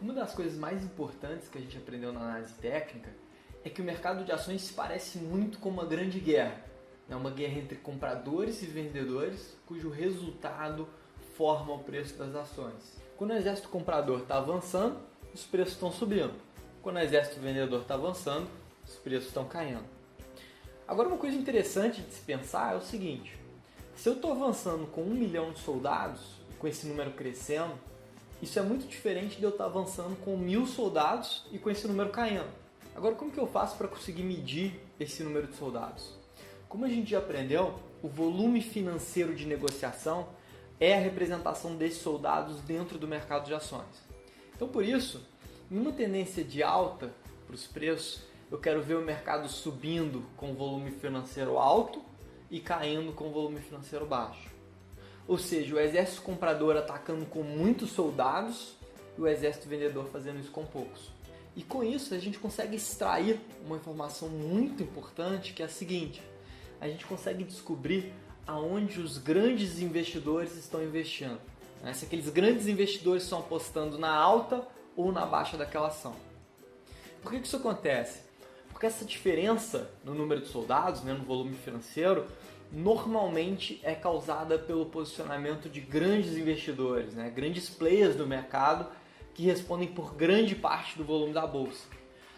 Uma das coisas mais importantes que a gente aprendeu na análise técnica é que o mercado de ações se parece muito com uma grande guerra. É uma guerra entre compradores e vendedores, cujo resultado forma o preço das ações. Quando o exército comprador está avançando, os preços estão subindo. Quando o exército vendedor está avançando, os preços estão caindo. Agora, uma coisa interessante de se pensar é o seguinte: se eu estou avançando com 1 milhão de soldados, com esse número crescendo, isso é muito diferente de eu estar avançando com 1.000 soldados e com esse número caindo. Agora, como que eu faço para conseguir medir esse número de soldados? Como a gente já aprendeu, o volume financeiro de negociação é a representação desses soldados dentro do mercado de ações. Então, por isso, em uma tendência de alta para os preços, eu quero ver o mercado subindo com volume financeiro alto e caindo com volume financeiro baixo. Ou seja, o exército comprador atacando com muitos soldados e o exército vendedor fazendo isso com poucos. E com isso a gente consegue extrair uma informação muito importante, que é a seguinte: a gente consegue descobrir aonde os grandes investidores estão investindo. Se aqueles grandes investidores estão apostando na alta ou na baixa daquela ação. Por que isso acontece? Porque essa diferença no número de soldados, no volume financeiro, normalmente é causada pelo posicionamento de grandes investidores, grandes players do mercado que respondem por grande parte do volume da bolsa.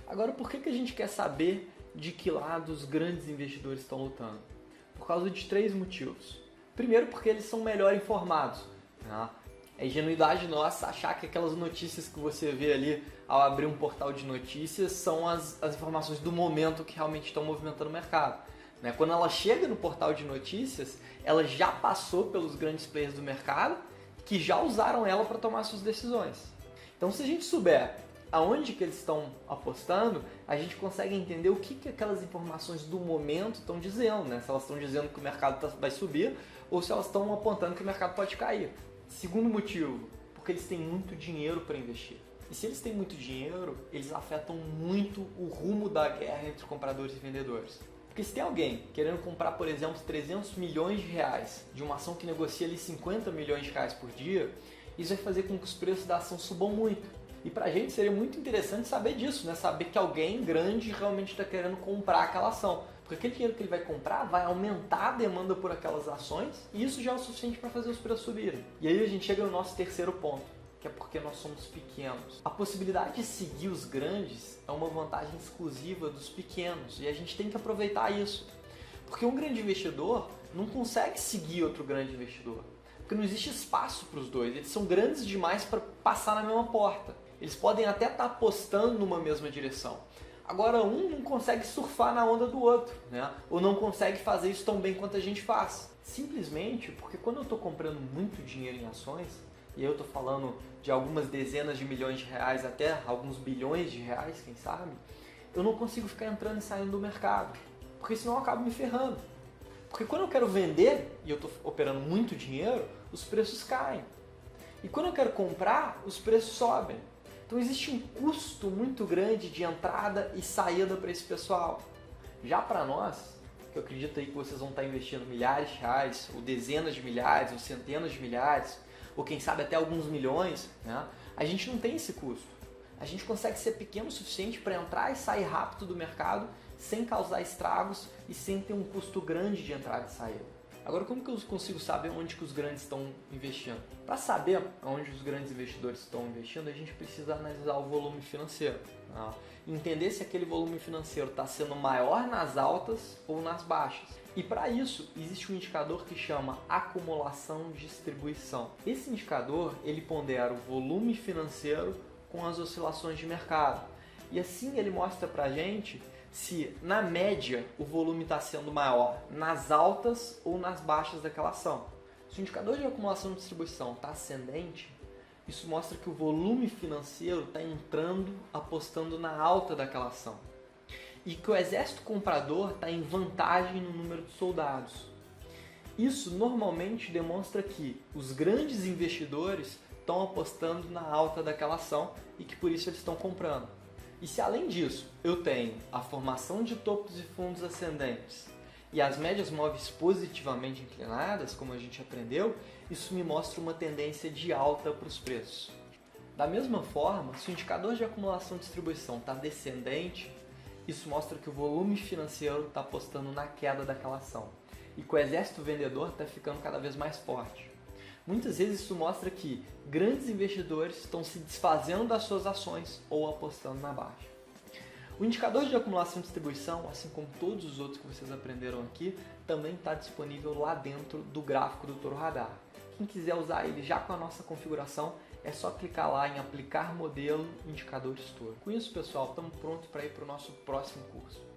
Agora, por que a gente quer saber de que lado os grandes investidores estão lutando? Por causa de 3 motivos. Primeiro, porque eles são melhor informados. É ingenuidade nossa achar que aquelas notícias que você vê ali ao abrir um portal de notícias são as informações do momento que realmente estão movimentando o mercado. Quando ela chega no portal de notícias, ela já passou pelos grandes players do mercado que já usaram ela para tomar suas decisões. Então, se a gente souber aonde que eles estão apostando, a gente consegue entender o que aquelas informações do momento estão dizendo, Se elas estão dizendo que o mercado vai subir ou se elas estão apontando que o mercado pode cair. Segundo motivo, porque eles têm muito dinheiro para investir. E se eles têm muito dinheiro, eles afetam muito o rumo da guerra entre compradores e vendedores. Porque se tem alguém querendo comprar, por exemplo, 300 milhões de reais de uma ação que negocia ali 50 milhões de reais por dia, isso vai fazer com que os preços da ação subam muito. E pra gente seria muito interessante saber disso, Saber que alguém grande realmente está querendo comprar aquela ação. Porque aquele dinheiro que ele vai comprar vai aumentar a demanda por aquelas ações e isso já é o suficiente para fazer os preços subirem. E aí a gente chega no nosso terceiro ponto, que é porque nós somos pequenos. A possibilidade de seguir os grandes é uma vantagem exclusiva dos pequenos e a gente tem que aproveitar isso. Porque um grande investidor não consegue seguir outro grande investidor. Porque não existe espaço para os dois, eles são grandes demais para passar na mesma porta. Eles podem até estar apostando numa mesma direção. Agora, um não consegue surfar na onda do outro, Ou não consegue fazer isso tão bem quanto a gente faz. Simplesmente porque quando eu estou comprando muito dinheiro em ações, e eu estou falando de algumas dezenas de milhões de reais até alguns bilhões de reais, quem sabe, eu não consigo ficar entrando e saindo do mercado, porque senão eu acabo me ferrando. Porque quando eu quero vender e eu estou operando muito dinheiro, os preços caem. E quando eu quero comprar, os preços sobem. Então existe um custo muito grande de entrada e saída para esse pessoal. Já para nós, que eu acredito aí que vocês vão estar investindo milhares de reais, ou dezenas de milhares, ou centenas de milhares, ou quem sabe até alguns milhões, a gente não tem esse custo. A gente consegue ser pequeno o suficiente para entrar e sair rápido do mercado sem causar estragos e sem ter um custo grande de entrada e saída. Agora, como que eu consigo saber onde que os grandes estão investindo? Para saber onde os grandes investidores estão investindo, a gente precisa analisar o volume financeiro. Entender se aquele volume financeiro está sendo maior nas altas ou nas baixas. E para isso, existe um indicador que chama acumulação-distribuição. Esse indicador, ele pondera o volume financeiro com as oscilações de mercado. E assim ele mostra para a gente se, na média, o volume está sendo maior nas altas ou nas baixas daquela ação. Se o indicador de acumulação e distribuição está ascendente, isso mostra que o volume financeiro está entrando, apostando na alta daquela ação. E que o exército comprador está em vantagem no número de soldados. Isso normalmente demonstra que os grandes investidores estão apostando na alta daquela ação e que por isso eles estão comprando. E se além disso eu tenho a formação de topos e fundos ascendentes e as médias móveis positivamente inclinadas, como a gente aprendeu, isso me mostra uma tendência de alta para os preços. Da mesma forma, se o indicador de acumulação e distribuição está descendente, isso mostra que o volume financeiro está apostando na queda daquela ação e que o exército vendedor está ficando cada vez mais forte. Muitas vezes isso mostra que grandes investidores estão se desfazendo das suas ações ou apostando na baixa. O indicador de acumulação e distribuição, assim como todos os outros que vocês aprenderam aqui, também está disponível lá dentro do gráfico do Toro Radar. Quem quiser usar ele já com a nossa configuração, é só clicar lá em aplicar modelo indicadores Toro. Com isso, pessoal, estamos prontos para ir para o nosso próximo curso.